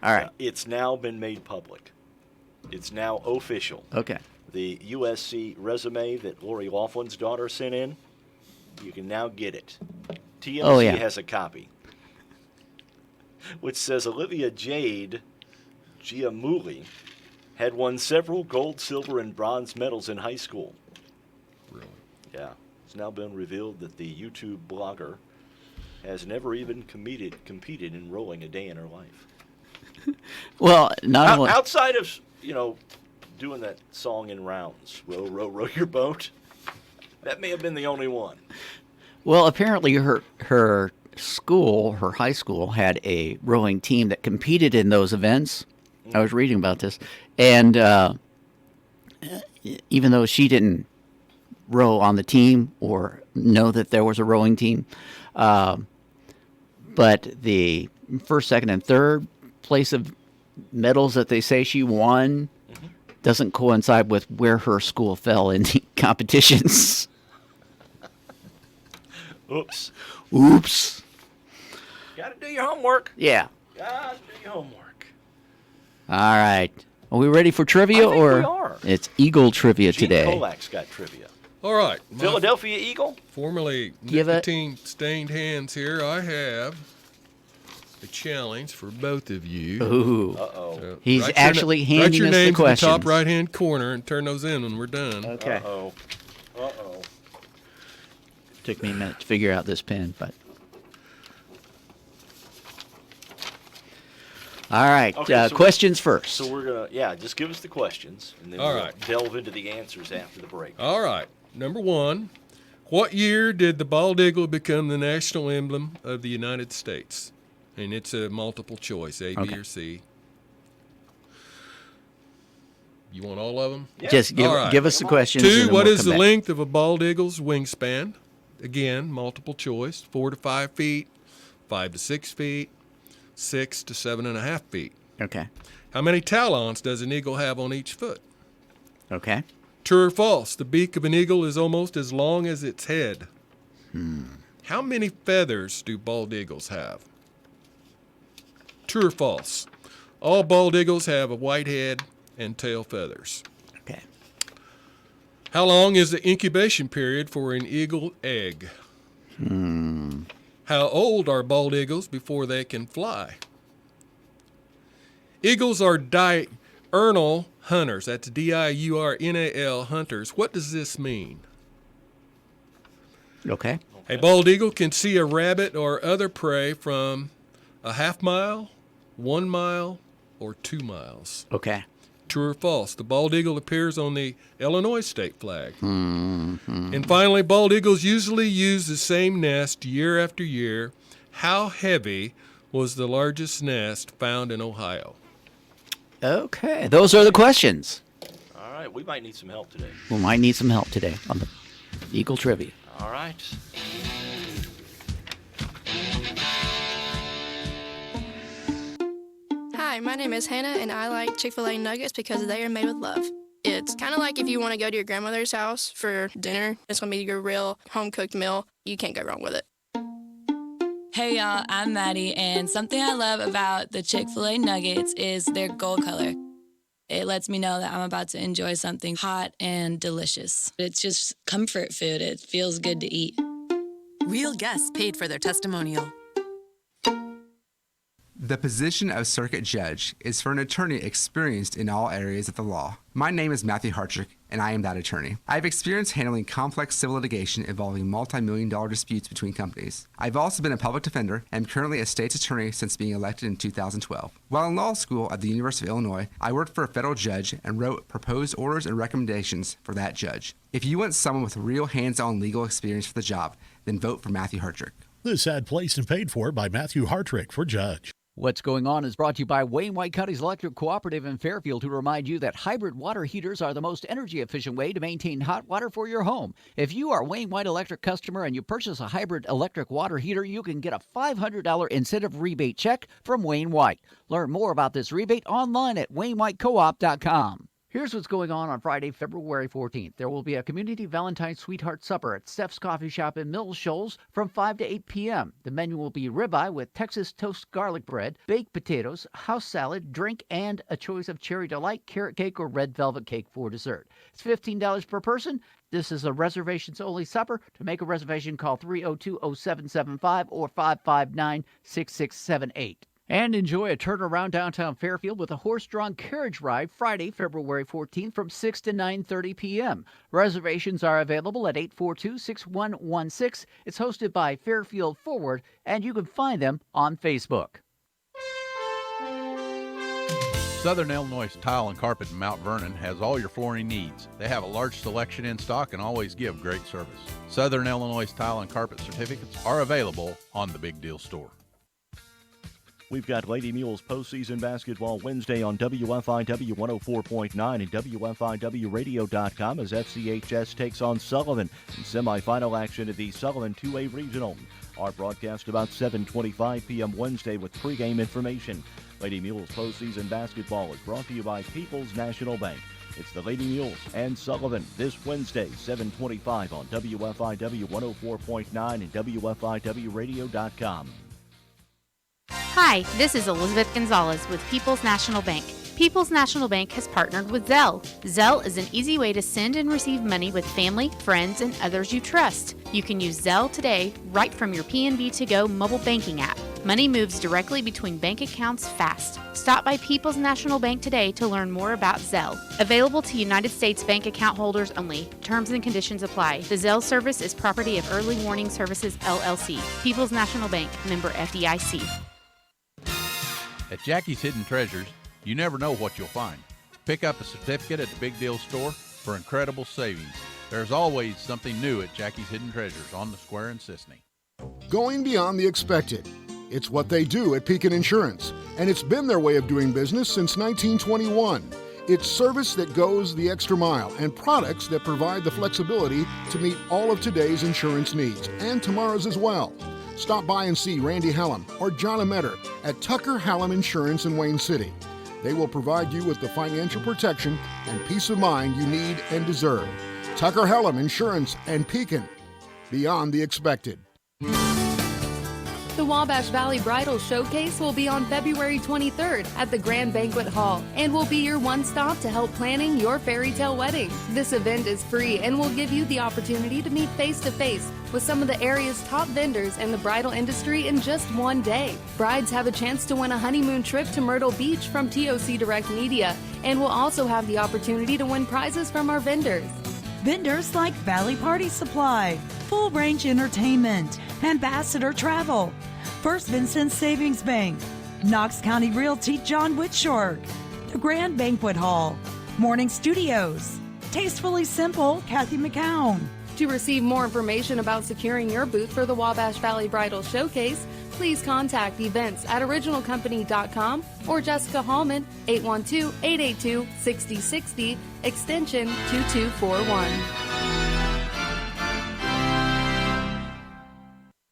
All right. It's now been made public. It's now official. Okay. The USC resume that Lori Laughlin's daughter sent in, you can now get it. TMZ Oh, yeah. has a copy, which says Olivia Jade Giamulli had won several gold, silver, and bronze medals in high school. Really? Yeah. It's now been revealed that the YouTube blogger has never even competed in rowing a day in her life. Well, not only. Outside of, doing that song in rounds, row, row, row your boat, that may have been the only one. Well, apparently her school, her high school, had a rowing team that competed in those events. I was reading about this. And even though she didn't row on the team or know that there was a rowing team, but the first, second, and third place of medals that they say she won doesn't coincide with where her school fell in the competitions. Oops. Oops. Got to do your homework. Yeah. Got to do your homework. All right. Are we ready for trivia, I think or we are. it's Eagle trivia Gene today? Kolak's got trivia. All right. my Philadelphia Eagle? Formerly Give it- nicotine-stained hands here. I have a challenge for both of you. Ooh. Uh-oh. So He's write actually write handing your us the names in the top questions. right-hand corner and turn those in when we're done. Okay. Uh-oh. Uh-oh. Took me a minute to figure out this pen, but. All right. Okay, so questions first. So we're going to, just give us the questions, and then All we'll right. delve into the answers after the break. All right. Number one, what year did the bald eagle become the national emblem of the United States? And it's a multiple choice, A, B, Okay. or C. You want all of them? Yeah. Just All right. give us the questions. and Two, then what we'll is come the back. length of a bald eagle's wingspan? Again, multiple choice, 4 to 5 feet, 5 to 6 feet, 6 to 7.5 feet. Okay. How many talons does an eagle have on each foot? Okay. True or false? The beak of an eagle is almost as long as its head. How many feathers do bald eagles have? True or false? All bald eagles have a white head and tail feathers. Okay. How long is the incubation period for an eagle egg? How old are bald eagles before they can fly? Eagles are diurnal hunters. That's diurnal hunters. What does this mean? Okay. A bald eagle can see a rabbit or other prey from a half mile, 1 mile, or 2 miles. Okay. True or false? The bald eagle appears on the Illinois state flag. And finally, bald eagles usually use the same nest year after year. How heavy was the largest nest found in Ohio? Okay. Those are the questions. All right, we might need some help today. We might need some help today on the Eagle Trivia. All right. Hi, my name is Hannah, and I like Chick-fil-A nuggets because they are made with love. It's kind of like if you want to go to your grandmother's house for dinner. It's going to be your real home-cooked meal. You can't go wrong with it. Hey y'all, I'm Maddie, and something I love about the Chick-fil-A nuggets is their gold color. It lets me know that I'm about to enjoy something hot and delicious. It's just comfort food. It feels good to eat. Real guests paid for their testimonial. The position of circuit judge is for an attorney experienced in all areas of the law. My name is Matthew Hartrick, and I am that attorney. I have experience handling complex civil litigation involving multi-million-dollar disputes between companies. I've also been a public defender and am currently a state's attorney since being elected in 2012. While in law school at the University of Illinois, I worked for a federal judge and wrote proposed orders and recommendations for that judge. If you want someone with real hands-on legal experience for the job, then vote for Matthew Hartrick. This ad placed and paid for by Matthew Hartrick for judge. What's Going On is brought to you by Wayne White County's Electric Cooperative in Fairfield, to remind you that hybrid water heaters are the most energy-efficient way to maintain hot water for your home. If you are a Wayne White Electric customer and you purchase a hybrid electric water heater, you can get a $500 incentive rebate check from Wayne White. Learn more about this rebate online at WayneWhiteCoop.com. Here's what's going on Friday, February 14th. There will be a community Valentine's Sweetheart Supper at Steph's Coffee Shop in Mills Shoals from 5 to 8 p.m. The menu will be ribeye with Texas toast garlic bread, baked potatoes, house salad, drink, and a choice of cherry delight, carrot cake, or red velvet cake for dessert. It's $15 per person. This is a reservations-only supper. To make a reservation, call 302-0775 or 559-6678. And enjoy a turn around downtown Fairfield with a horse-drawn carriage ride Friday, February 14th from 6 to 9:30 p.m. Reservations are available at 842-6116. It's hosted by Fairfield Forward, and you can find them on Facebook. Southern Illinois Tile and Carpet in Mount Vernon has all your flooring needs. They have a large selection in stock and always give great service. Southern Illinois Tile and Carpet certificates are available on the Big Deal Store. We've got Lady Mules postseason basketball Wednesday on WFIW 104.9 and WFIWradio.com as FCHS takes on Sullivan in semifinal action at the Sullivan 2A Regional. Our broadcast about 7:25 p.m. Wednesday with pregame information. Lady Mules postseason basketball is brought to you by People's National Bank. It's the Lady Mules and Sullivan this Wednesday, 7:25 on WFIW 104.9 and WFIWradio.com. Hi, this is Elizabeth Gonzalez with People's National Bank. People's National Bank has partnered with Zelle. Zelle is an easy way to send and receive money with family, friends, and others you trust. You can use Zelle today right from your PNB To Go mobile banking app. Money moves directly between bank accounts fast. Stop by People's National Bank today to learn more about Zelle. Available to United States bank account holders only. Terms and conditions apply. The Zelle service is property of Early Warning Services, LLC. People's National Bank, member FDIC. At Jackie's Hidden Treasures, you never know what you'll find. Pick up a certificate at the Big Deal Store for incredible savings. There's always something new at Jackie's Hidden Treasures on the Square in Sisney. Going beyond the expected. It's what they do at Pekin Insurance, and it's been their way of doing business since 1921. It's service that goes the extra mile and products that provide the flexibility to meet all of today's insurance needs and tomorrow's as well. Stop by and see Randy Hallam or John Ametter at Tucker Hallam Insurance in Wayne City. They will provide you with the financial protection and peace of mind you need and deserve. Tucker Hallam Insurance and Pekin. Beyond the expected. The Wabash Valley Bridal Showcase will be on February 23rd at the Grand Banquet Hall and will be your one-stop to help planning your fairy tale wedding. This event is free and will give you the opportunity to meet face-to-face with some of the area's top vendors in the bridal industry in just one day. Brides have a chance to win a honeymoon trip to Myrtle Beach from TOC Direct Media and will also have the opportunity to win prizes from our vendors. Vendors like Valley Party Supply, Full Range Entertainment, Ambassador Travel, First Vincent Savings Bank, Knox County Realty John Whitshork, the Grand Banquet Hall, Morning Studios, Tastefully Simple Kathy McCown. To receive more information about securing your booth for the Wabash Valley Bridal Showcase, please contact events@originalcompany.com or Jessica Hallman, 812-882-6060, extension 2241.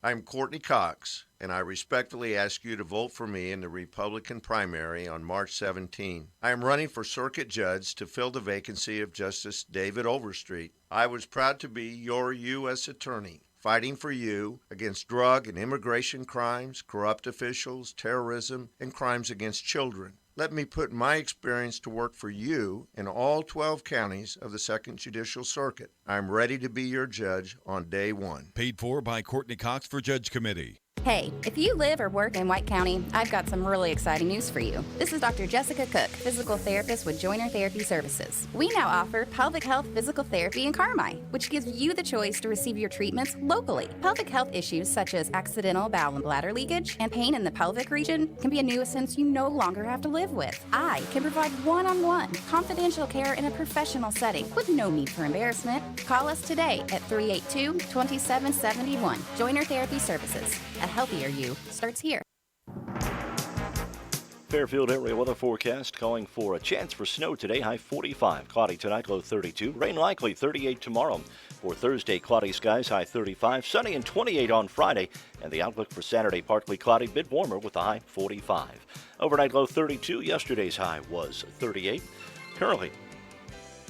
I'm Courtney Cox, and I respectfully ask you to vote for me in the Republican primary on March 17. I am running for circuit judge to fill the vacancy of Justice David Overstreet. I was proud to be your U.S. attorney, fighting for you against drug and immigration crimes, corrupt officials, terrorism, and crimes against children. Let me put my experience to work for you in all 12 counties of the 2nd Judicial Circuit. I'm ready to be your judge on day one. Paid for by Courtney Cox for Judge Committee. Hey, if you live or work in White County, I've got some really exciting news for you. This is Dr. Jessica Cook, physical therapist with Joiner Therapy Services. We now offer pelvic health physical therapy in Carmi, which gives you the choice to receive your treatments locally. Pelvic health issues such as accidental bowel and bladder leakage and pain in the pelvic region can be a nuisance you no longer have to live with. I can provide one-on-one, confidential care in a professional setting with no need for embarrassment. Call us today at 382-2771. Joiner Therapy Services. A healthier you starts here. Fairfield area weather forecast calling for a chance for snow today, high 45. Cloudy tonight, low 32. Rain likely, 38 tomorrow. For Thursday, cloudy skies, high 35. Sunny and 28 on Friday. And the outlook for Saturday, partly cloudy, bit warmer with a high 45. Overnight low 32. Yesterday's high was 38. Currently,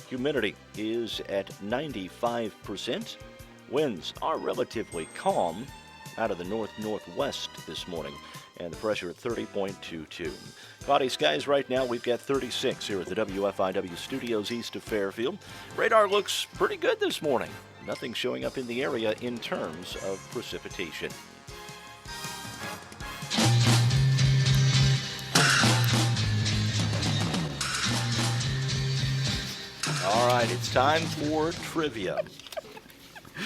humidity is at 95%. Winds are relatively calm out of the north-northwest this morning, and the pressure at 30.22. Cloudy skies right now. We've got 36 here at the WFIW studios east of Fairfield. Radar looks pretty good this morning. Nothing showing up in the area in terms of precipitation. All right, it's time for trivia.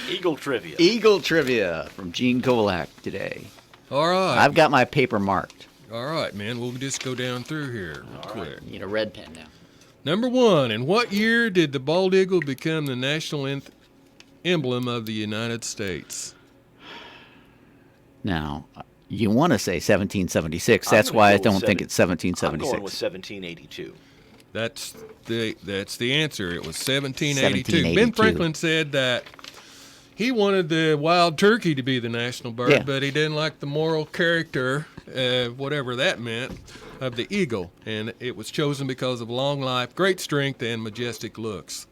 Eagle trivia. Eagle trivia from Gene Kolak today. All right. I've got my paper marked. All right, man. We'll just go down through here real quick. Right. Need a red pen now. Number 1. In what year did the bald eagle become the national emblem of the United States? Now, you want to say 1776. That's why I don't think it's 1776. I'm going with 1782. That's the answer. It was 1782. 1782. Ben Franklin said that he wanted the wild turkey to be the national bird, but he didn't like the moral character, whatever that meant, of the eagle. And it was chosen because of long life, great strength, and majestic looks.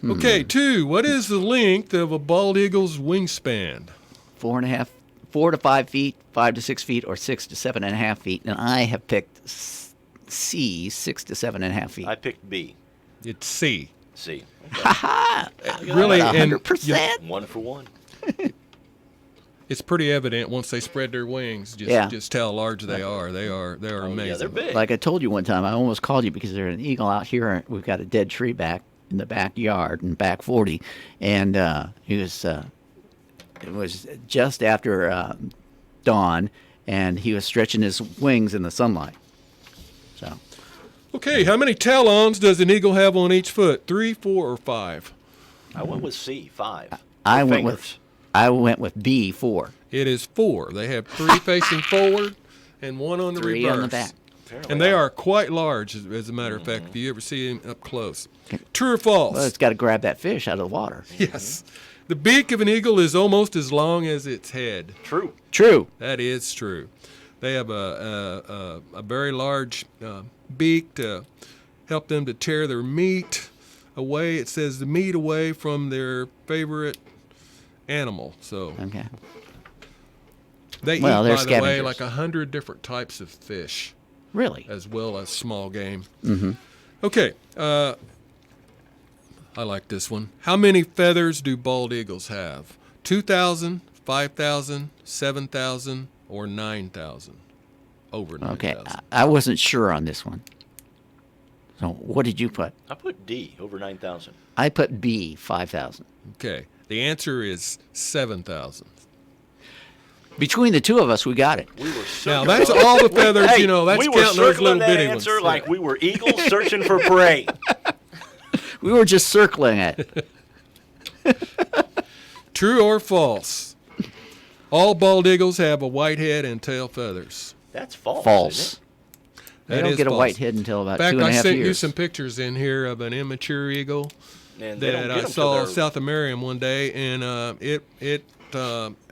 Okay, 2. What is the length of a bald eagle's wingspan? 4 to 5 feet, 5 to 6 feet, or 6 to 7.5 feet. And I have picked C, 6 to 7.5 feet. I picked B. It's C. C. Really, 100%. 1 for 1. It's pretty evident once they spread their wings. Just how large they are. They are amazing. Yeah, they're big. Like I told you one time, I almost called you because there's an eagle out here. We've got a dead tree back in the backyard in back 40, and it was just after dawn, and he was stretching his wings in the sunlight. So. Okay, how many talons does an eagle have on each foot? 3, 4, or 5? I went with C, 5. I went with B, 4. It is 4. They have 3 facing forward and 1 on the 3 reverse. on the back. And they are quite large, as a matter of fact, if you ever see them up close. True or false? Well, it's got to grab that fish out of the water. Yes. The beak of an eagle is almost as long as its head. True. True. That is true. They have a very large beak to help them to tear their meat away. It says the meat away from their favorite animal. So okay. They Well, eat, they're by the way, scavengers. like 100 different types of fish. Really? As well as small game. Mm-hmm. Okay. I like this one. How many feathers do bald eagles have? 2,000, 5,000, 7,000, or 9,000? Over 9,000. Okay, I wasn't sure on this one. So what did you put? I put D, over 9,000. I put B, 5,000. Okay. The answer is 7,000. Between the two of us, we got it. We were Now, that's all the feathers, Hey, that's we were counting those circling little that bitty answer ones. like we were eagles searching for prey. We were just circling it. True or false? All bald eagles have a white head and tail feathers. That's false. False. Isn't it? They That don't is get a false. white head until about In fact, 2.5 I sent you years. some pictures in here of an immature eagle And they don't that get I 'em till saw they're- south of Merriam one day, and it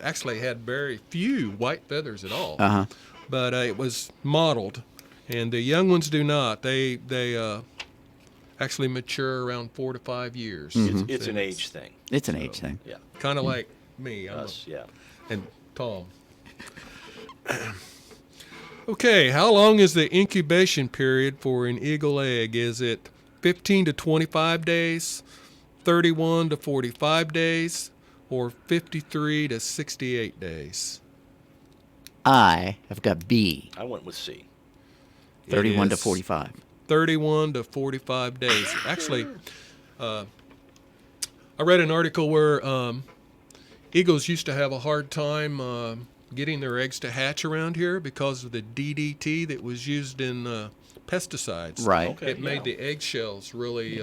actually had very few white feathers at all. Uh-huh. But it was mottled, and the young ones do not. They actually mature around 4 to 5 years. Mhm. It's an age thing. It's an age thing. Yeah. Kind of like me. Us, yeah. And Tom. Okay, how long is the incubation period for an eagle egg? Is it 15 to 25 days, 31 to 45 days, or 53 to 68 days? I have got B, I went with C. 31 to is 45. 31 to 45 days. Actually, I read an article where eagles used to have a hard time getting their eggs to hatch around here because of the DDT that was used in pesticides. Right. Okay, It made the eggshells really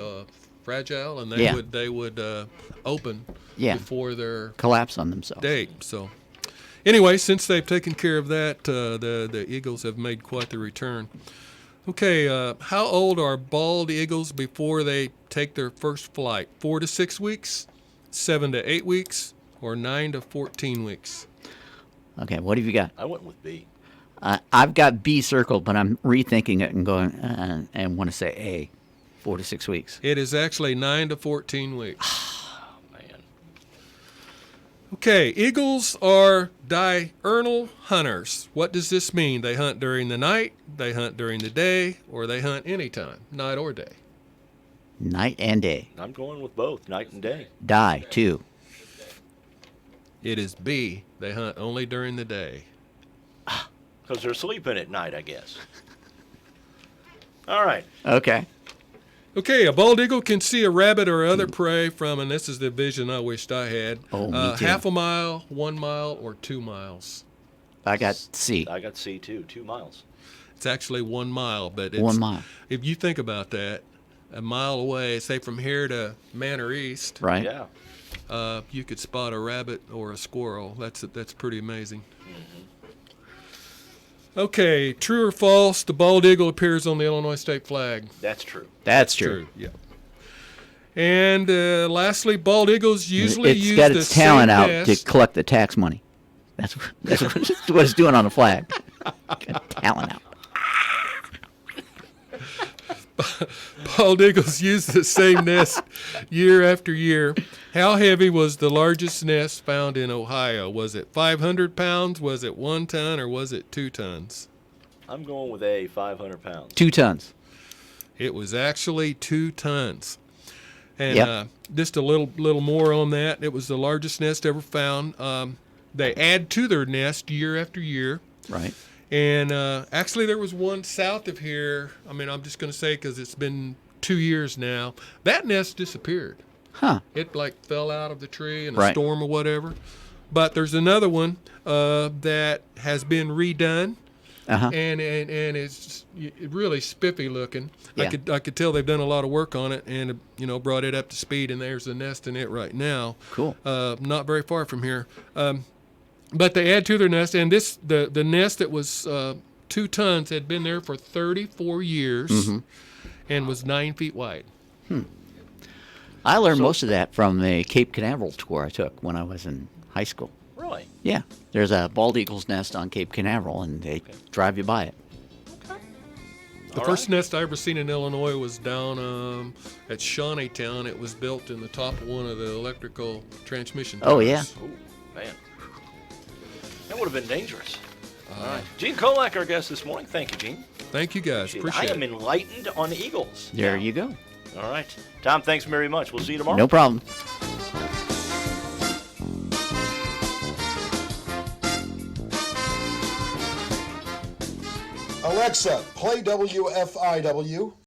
fragile, and Yeah. they would open Yeah. before their Collapse on themselves. date. So, anyway, since they've taken care of that, the eagles have made quite the return. Okay, how old are bald eagles before they take their first flight? 4 to 6 weeks, 7 to 8 weeks, or 9 to 14 weeks? Okay, what have you got? I went with B. I've got B circled, but I'm rethinking it and going and want to say A, 4 to 6 weeks. It is actually 9 to 14 weeks. Man. Okay, eagles are diurnal hunters. What does this mean? They hunt during the night, they hunt during the day, or they hunt anytime, night or day? Night and day. I'm going with both, night and day. Die, too. It is B. They hunt only during the day. Because they're sleeping at night, I guess. All right. Okay. Okay, a bald eagle can see a rabbit or other prey from, and this is the vision I wished I had, Oh, me too. half a mile, 1 mile, or 2 miles. I got C. I got C too, 2 miles. It's actually 1 mile, but it's, 1 mile. if you think about that, a mile away, say from here to Manor East, Right. Yeah. You could spot a rabbit or a squirrel. That's pretty amazing. Okay, true or false? The bald eagle appears on the Illinois state flag. That's true. That's true. Yeah. And lastly, bald eagles usually It's use got the its talent same out nest. to collect the tax money. That's what it's doing on the flag. Got talent out. Bald eagles use the same nest year after year. How heavy was the largest nest found in Ohio? Was it 500 pounds? Was it 1 ton? Or was it 2 tons? I'm going with A, 500 pounds. 2 tons. It was actually 2 tons. And Yep. just a little more on that. It was the largest nest ever found. They add to their nest year after year. Right. And actually, there was one south of here. I mean, I'm just going to say because it's been 2 years now. That nest disappeared. Huh. It like fell out of the tree in a Right. storm or whatever. But there's another one that has been redone. Uh-huh. And it's really spiffy looking. Yeah. I could tell they've done a lot of work on it and brought it up to speed. And there's a nest in it right now. Cool. Not very far from here. But they add to their nest, and the nest that was 2 tons had been there for 34 years, and was 9 feet wide. I learned most of that from the Cape Canaveral tour I took when I was in high school. Really? Yeah. There's a bald eagle's nest on Cape Canaveral, and they drive you by it. The first nest I ever seen in Illinois was down at Shawneetown. It was built in the top of one of the electrical transmission towers. Oh, yeah. Ooh, man. That would have been dangerous. All right. Gene Kolak, our guest this morning. Thank you, Gene. Thank you, guys. Appreciate it. I am enlightened on eagles. There you go. All right. Tom, thanks very much. We'll see you tomorrow. No problem. Alexa, play WFIW.